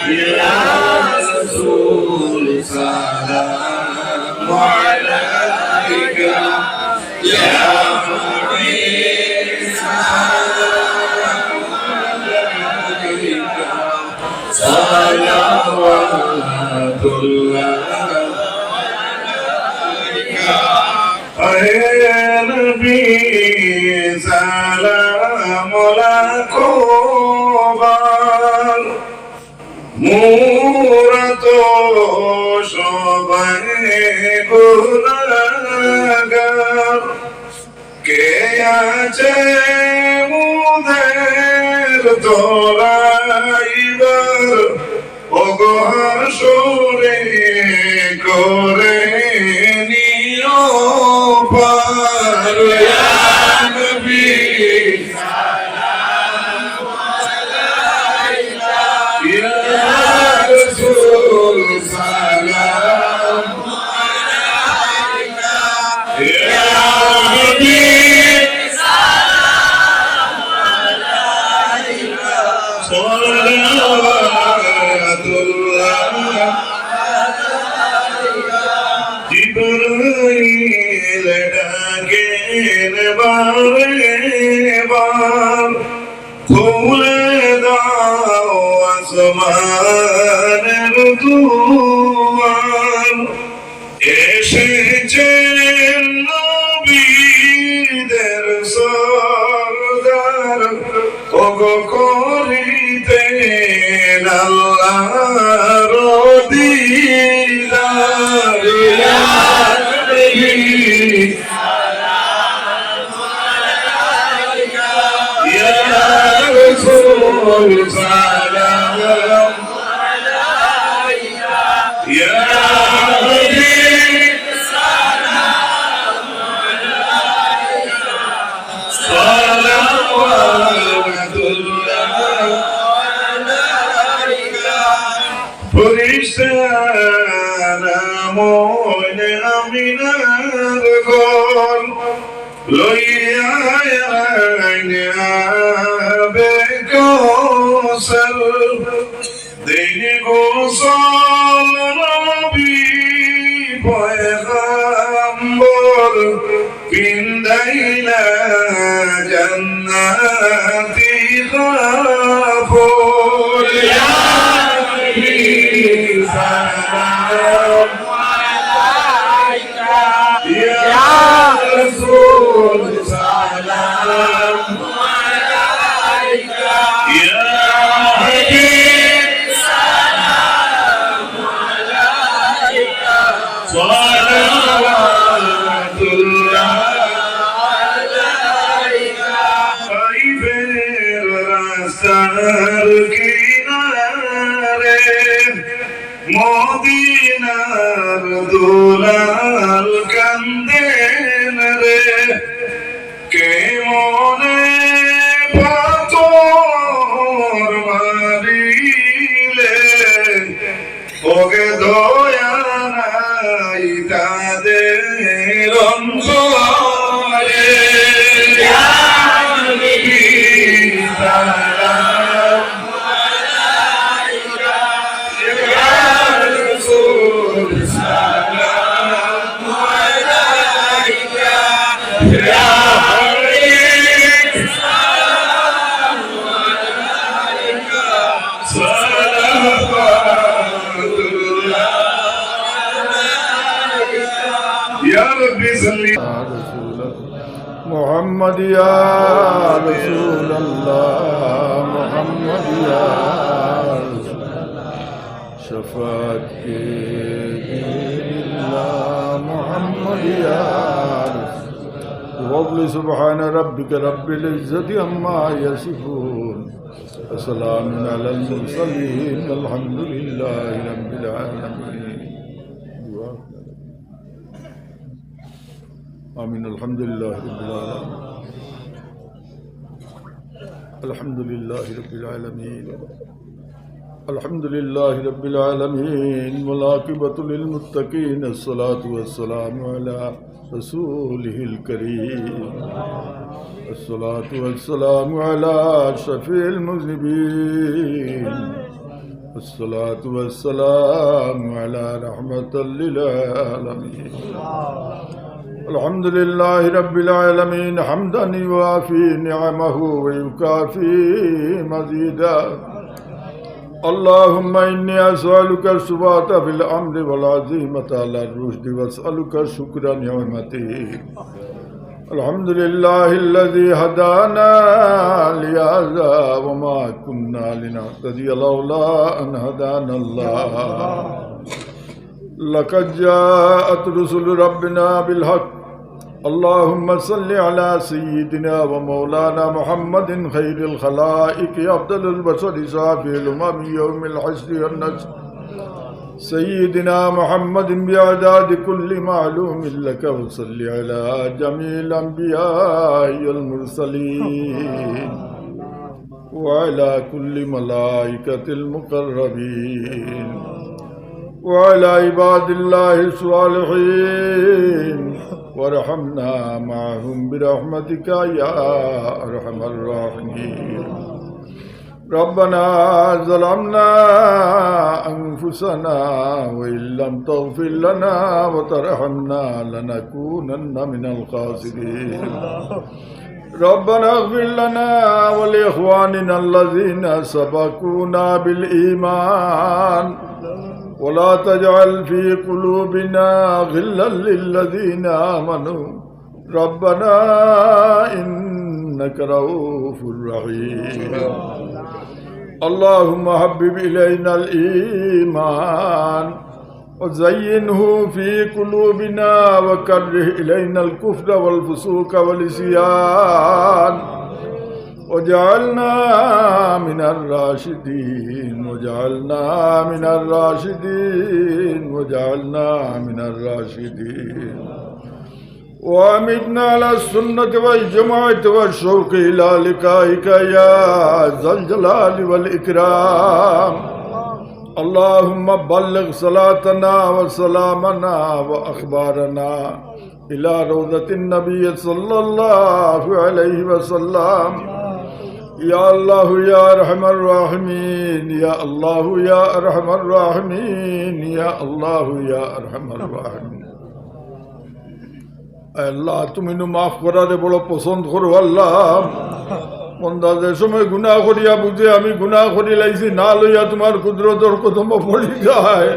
يا رسول سلام عليك يا حبيب سلام عليك صلوات الله يا نبي سلام لكم মুরাত সবাই গুনাহগার কে আছে মুদের তোরাইবার ওগো হাসরে করে নিও পার ইয়া নবী জিবরাইল ডাকেন বারে বার খুলে দাও আসমানের দুয়ার এসেছেন নবীদের সরদার ওগো করিতেন আল্লাহর দিদার ইয়া নবী ইয়া রাসূল সালাম আলাইকা ইয়া হাবিব সালাম আলাইকা সালাওয়াতুল্লাহ আলাইকা ফরিশতারা মনে আমিনার ঘর লইয়া আবে গোসল দিন গোসল নবী পয়গম্বর পিন্দাইলা জান্নাতি গাফর ইয়া নবী সালাম আলাইকা ইয়া রাসূল সালাম আলাইকা ইয়া হাবিব সালাম আলাইকা সালাওয়াতুল্লাহ আলাইকা সাইফের রাস্তার কিনারে মদিনার দুলাল কান্দেন রে কে মনে পাথর মারিলে ওগে দয়া নাই তাদের অন্তরে ইয়া নবী সালাম আলাইকা ইয়া রাসূল সালাম আলাইকা ইয়া হাবিব সালাম আলাইকা সালাওয়াতুল্লাহ আলাইকা ইয়া রাব্বি সাল্লি محمد يا رسول الله محمد يا رسول الله شفاعت کے الله محمد يا رسول وقل سبحان ربك رب العزة عما يصفون وسلام على المرسلين الحمد لله رب العالمين آمين الحمد لله رب العالمين الحمد لله رب العالمين الحمد لله رب العالمين والعاقبة للمتقين الصلاة والسلام على رسوله الكريم الصلاة والسلام على شفيع المذنبين والصلاة والسلام على رحمة للعالمين الحمد لله رب العالمين حمدا يوافي نعمه ويكافي مزيدا اللهم إني أسألك الثبات في الأمر والعزيمة على الرشد وأسألك شكر نعمته الحمد لله الذي هدانا لهذا وما كنا لنهتدي لولا أن هدانا الله لقد جاءت رسل ربنا بالحق اللهم صل على سيدنا ومولانا محمد خير الخلائق أفضل البشر شافي الأمم يوم الحشر والنشر سيدنا محمد بأعداد كل معلوم لك وصل على جميع الأنبياء والمرسلين وعلى كل ملائكة المقربين وعلى عباد الله الصالحين وارحمنا معهم برحمتك يا أرحم الراحمين ربنا ظلمنا أنفسنا وإن لم تغفر لنا وترحمنا لنكونن من الخاسرين ربنا اغفر لنا ولإخواننا الذين سبقونا بالإيمان ولا تجعل في قلوبنا غلا للذين آمنوا ربنا إنك رؤوف رحيم اللهم حبب إلينا الإيمان وزينه في قلوبنا وكره إلينا الكفر والفسوق والعصيان وجعلنا من الراشدين وجعلنا من الراشدين وجعلنا من الراشدين وأمتنا على السنة والجماعة والشوق إلى لقائك يا ذا الجلال والإكرام اللهم بلغ صلاتنا وسلامنا وأخبارنا إلى روضة النبي صلى الله عليه وسلم يا الله يا أرحم الراحمين يا الله يا أرحم الراحمين يا الله يا أرحم الراحمين আল্লাহ তুমি নু মাফ করারে বড় পছন্দ করো আল্লাহ বন্দা যে সময় গুনাহ করিয়া বুঝে আমি গুনাহ করি লাইছি না লইয়া তোমার কুদরতের কদম পড়ি যায়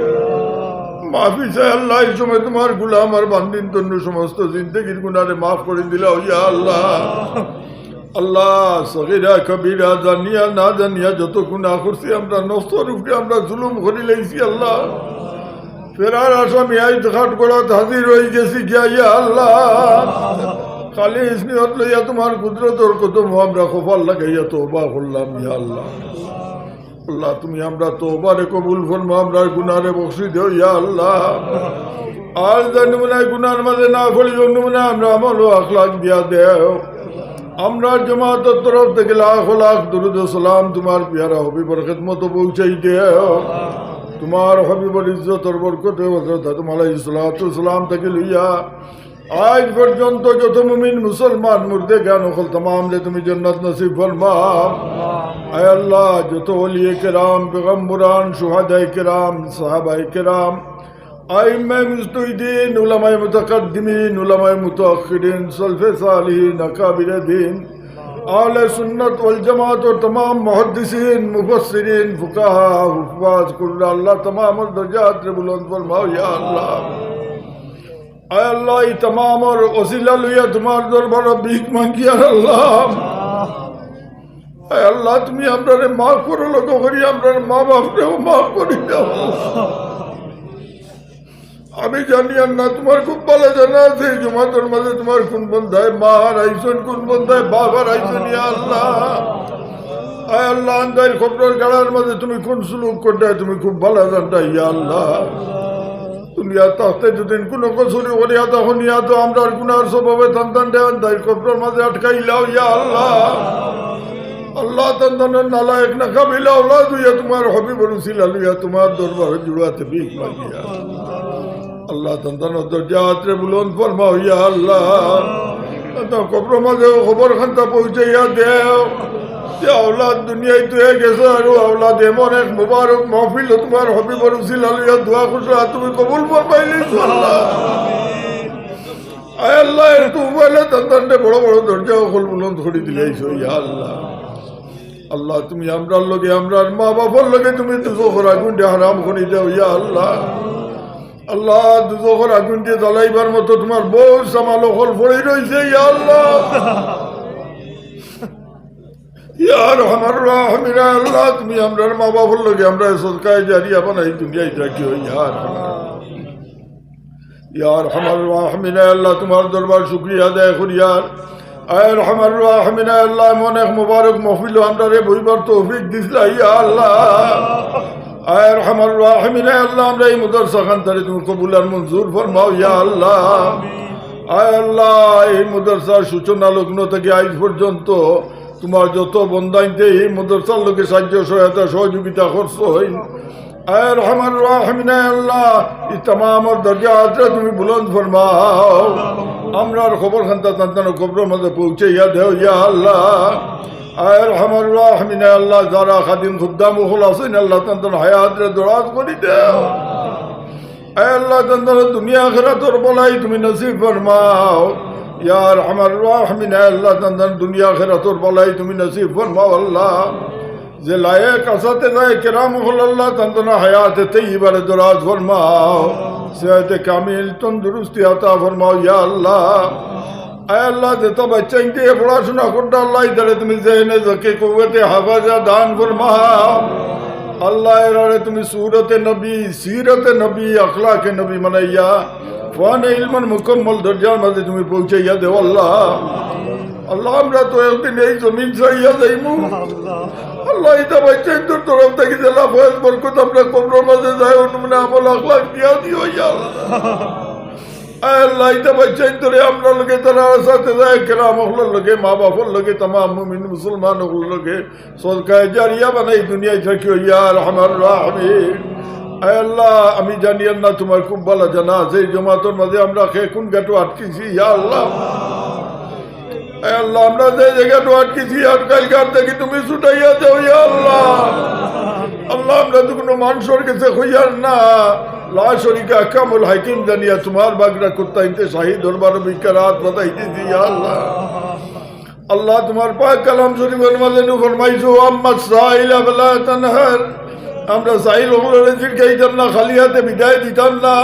মাফি চাই আল্লাহ এই সময় তোমার গোলাম আর বান্দিন তন্য সমস্ত জিন্দগির গুনারে মাফ করে দিলা ইয়া আল্লাহ আল্লাহ সগীরা কবিরা জানিয়া না জানিয়া যত গুনাহ করছি আমরা নফসের উপরে আমরা জুলুম করি লাইছি আল্লাহ ফেরার আসামি আইত ঘাট গোড়াত হাজির হয়ে গেছি গিয়া ইয়া আল্লাহ খালি ইসনিয়ত লইয়া তোমার কুদরতর কদম আমরা কপাল লাগাইয়া তওবা করলাম ইয়া আল্লাহ আল্লাহ তুমি আমরা তওবারে কবুল ফরমাও আমরা গুনারে বখশি দিও ইয়া আল্লাহ আর জানুমনায় গুনার মাঝে না পড়ি জানুমনা আমরা আমল ও আখলাক দিয়া দেও আমরা জামাতের তরফ থেকে লাখ লাখ দুরুদ ও সালাম তোমার পিয়ারা হবিবর খিদমত পৌঁছাই দেও তোমার হবিবর ইজ্জতর বরকতে হযরত আদম আলাইহিস সালাতু সালাম থেকে লইয়া আজ পর্যন্ত যত মুমিন মুসলমান মুর্দে জ্ঞান হল तमाम লে তুমি জান্নাত নসিব ফরমাও আয় আল্লাহ যত ওলিয়ে কেরাম পেগম্বরান শুহাদায়ে কেরাম সাহাবায়ে কেরাম আইম্মে মুজতাহিদিন উলামায়ে মুতাকাদ্দিমিন উলামায়ে মুতাআখিরিন সালফে সালিহিন আকাবিরে দ্বীন আহলে সুন্নাত ওয়াল জামাত और तमाम मुहद्दिसिन मुफस्सिरिन फुकाहा हुफाज कुल्ला अल्लाह तमाम दर्जात रे बुलंद फरमाओ या अल्लाह आय अल्लाह ई तमाम और वसीला लिया तुम्हारे दरबार भीख मांगी अल्लाह आय अल्लाह তুমি আমরারে maaf করো লোক করি আমরার মা বাপরে maaf করে দাও আমি জানি না তোমার খুব ভালো জানা আছে জমাতের মাঝে তোমার কোন বন্ধায় মা রাইছেন কোন বন্ধায় বাবা রাইছেন ইয়া আল্লাহ আয় আল্লাহ আন্দার খবরের গাড়ার মাঝে তুমি কোন সুলুক করতে তুমি খুব ভালো জানতা ইয়া আল্লাহ দুনিয়া তাতে যদি কোনো কসুরি করিয়া তখন ইয়া তো আমরা গুনার স্বভাবে সন্তান দেওয়ান তাই খবরের মাঝে আটকাইলাও ইয়া আল্লাহ আল্লাহ তন্তানের নালায়ক না কাবিলা ওলাদ হইয়া তোমার হবি বলছিল লইয়া তোমার দরবারে জুড়াতে ভিক মাগিয়া আল্লাহ তন্তানের দরজাত রে বুলন্দ ফরমাও ইয়া আল্লাহ তো কবর মাঝে খবর খান্তা পৌঁছাইয়া দেও যে আওলাদ দুনিয়ায় তুই গেছো আর আওলাদ এমন এক মুবারক মাহফিল তোমার হবিবর উসিলা লইয়া দোয়া করছো আর তুমি কবুল ফরমাইলিস আল্লাহ। আয় আল্লাহ একটু বলে তান্তানটা বড় বড় দরজা খোল বুলন্দ করে দিলেইছো ইয়া আল্লাহ। আল্লাহ তুমি আমরার লগে আমরার মা বাবার লগে তুমি দুজখের আগুন দিয়ে হারাম করে দাও ইয়া আল্লাহ। আল্লাহ দুজখের আগুন দিয়ে জ্বালাইবার মতো তোমার বউ সামাল খোল পড়ে রয়েছে ইয়া আল্লাহ। ইয়ার আমার রাহমিরা আল্লাহ তুমি আমরার মা বাবার লগে আমরা সদকায়ে জারিয়া বানাই দুনিয়ায় রাখিও ইয়ার ইয়ার আমার রাহমিরা আল্লাহ তোমার দরবার শুকরিয়া আদায় করি ইয়ার। আয়ের আমার রাহমিনা আল্লাহ এমন এক মুবারক মাহফিল আমরা রে বইবার তৌফিক দিছিলা ইয়া আল্লাহ। আয়ের আমার রাহমিনা আল্লাহ আমরা এই মাদ্রাসা খানটারে তুমি কবুল আর মঞ্জুর ফরমাও ইয়া আল্লাহ। আয় আল্লাহ এই মাদ্রাসার সূচনা লগ্ন থেকে আজ পর্যন্ত তোমার যত বন্দাইতে এই মাদ্রাসার লোকে সাহায্য সহায়তা সহযোগিতা করছো আয়ের আমার রাহমিনা আল্লাহ এই तमाम দরজাত তুমি বুলন্দ ফরমাও। আমরার খবর খান্তা তান্তানো কবরের মধ্যে পৌঁছে ইয়া দেও ইয়া আল্লাহ। আয়ের আমার রাহমিনা আল্লাহ যারা খাদিম খুদ্দাম হল আছেন আল্লাহ তান্তানো হায়াত রে দরাজ করি দেও। আয় আল্লাহ তান্তানো দুনিয়া আখিরাতের বলাই তুমি নসিব ফরমাও। ইয়ার আমার রাহমিনা আল্লাহ তান্তানো দুনিয়া আখিরাতের বলাই তুমি নসিব ফরমাও আল্লাহ। যে লায়েক আসাতে যায় কেরাম হল আল্লাহ তান্তানো হায়াত তৈয়বার দরাজ ফরমাও। সেহতে কামিল তন্দুরুস্তি আতা ফরমাও ইয়া আল্লাহ। আয় আল্লাহ যেটা বাচ্চা ইনকে পড়াশোনা করতে আল্লাহ ইদারে তুমি জেনে জকে কুওয়াতে হাফাজা দান ফরমাও আল্লাহ। এরারে তুমি সুরতে নবী সিরতে নবী আখলাকে নবী মানাইয়া ফানে ইলমান মুকম্মল দরজার মধ্যে তুমি পৌঁছাইয়া দেও আল্লাহ। আল্লাহ আমরা তো একদিন এই জমিন ছাইয়া যাইমু আল্লাহ এটা বাচ্চা ইন্দুর তরফ থেকে জেলা ফয়েজ বরকত আমরা কবরের মাঝে যাই অনুমনে আমল আখলাক দিয়া দিও ইয়া আল্লাহ। এটা বাচ্চা ইন্দুরে আমরা লোকে তারা সাথে যায় কেরাম হলের লোকে মা বাপর লোকে तमाम মুমিন মুসলমান হলের লোকে সদকায়ে জারিয়া বানাই দুনিয়ায় থাকিও ইয়া রহমান রাহিম। আয় আল্লাহ আমি জানি না তোমার খুব ভালো জানা আছে এই জমাতের মাঝে আমরা কোন গাটো আটকেছি ইয়া আল্লাহ। আল্লাহ আমরা যে জায়গাটা আটকেছি আজকালকার থেকে তুমি ছুটাইয়া দেও ইয়া আল্লাহ। আল্লাহ আমরা তো কোনো মানুষের কাছে হইয়ার না লা শরীকা কামুল হাকিম জানিয়া তোমার বাগরা কুত্তা ইনতে শাহী দরবার বিকারাত বাতাইতেছি ইয়া আল্লাহ। আল্লাহ তোমার পাক কালাম শরীফের মাঝে নু ফরমাইছো আম্মা সাইলা ফালা তানহার। আমরা সাইল ওগুলোরে জিরকাইতাম না খালি হাতে বিদায় দিতাম না।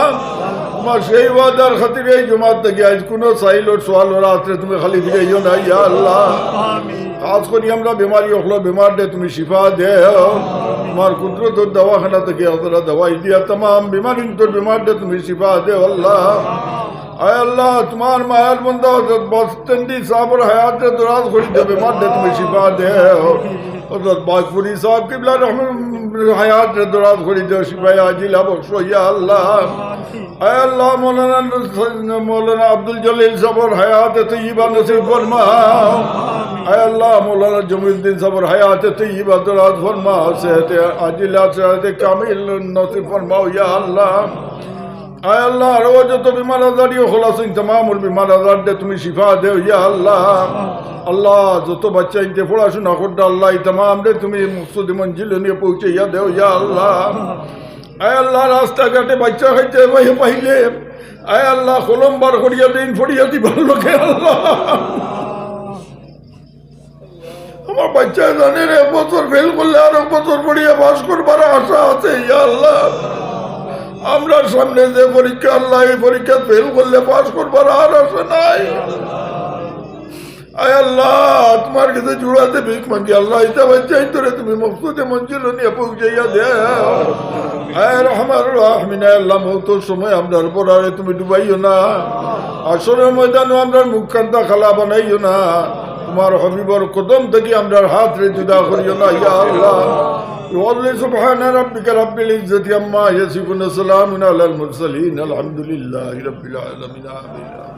তোমার সেই ওয়াদার খাতিরে এই জমাত থেকে আজ কোনো সাইল ওর সোয়াল ওরা হাতে তুমি খালি দিগাইও না ইয়া আল্লাহ। খাস করি আমরা বেমারি হলো বেমার দে তুমি শিফা দেও। তোমার কুদরতের দওয়াখানা থেকে ওরা দওয়াই দিয়া तमाम বিমারি তোর বেমার দে তুমি শিফা দেও আল্লাহ। আয় আল্লাহ তোমার মায়ের বন্ধা বস্তেন্দি সাবর হায়াত দরাজ করে দে বেমার দে তুমি শিফা দেও। হযরত বাজপুরি সাহেব কিবলা রহমান হায়াত দরাজ করে দে শিফা আজিলা বখশো ইয়া আল্লাহ। আয় আল্লাহ মৌলানা আব্দুল জলিল সাবর হায়াত তৈয়বা নসিব ফরমাও। আয় আল্লাহ মৌলানা জমিউদ্দিন সাবর হায়াত তৈয়বা দরাজ ফরমাও। সেহতে আজিলা সেহতে কামিল নসিব ফরমাও ইয়া আল্লাহ। আয় আল্লাহ আরো যত বিমার আজারিও খোলাসিন तमाम বিমার আজার দে তুমি শিফা দেও ইয়া আল্লাহ। আল্লাহ যত বাচ্চা ইনকে পড়াশোনা করতে আল্লাহ तमाम দে তুমি মুকসুদ মঞ্জিল নিয়ে পৌঁছাইয়া দেও ইয়া আল্লাহ। আয় আল্লাহ রাস্তাঘাটে বাচ্চা খাইতে পাইলে আয় আল্লাহ কলম বার করিয়া দিন ফড়িয়া দিবার লোকে আল্লাহ। আমার বাচ্চা জানের 1 বছর ফেল করলে আর 1 বছর পড়িয়া পাস করবার আশা আছে ইয়া আল্লাহ। আমরা সামনে যে পরীক্ষা আল্লাহ এই পরীক্ষা ফেল করলে পাস করবার আর আশা নাই। আয় আল্লাহ তোমার কাছে জুড়াতে ভিক মাগি আল্লাহ এটা বাচ্চাই তোরে তুমি মকসুদে মঞ্জিল নিয়ে পৌঁছাইয়া দেও। আয় রহমান রাহমিন আল্লাহ মৌতের সময় আমরার পড়ারে তুমি ডুবাইও না। আসরের ময়দানও আমরার মুখখান্তা খালা বানাইও না। তোমার হবিবর কদম থেকে আমরার হাত রে জুদা করিও না ইয়া আল্লাহ। سبحان ربك رب العزة عما يصفون وسلام على المرسلين الحمد لله رب العالمين آمين.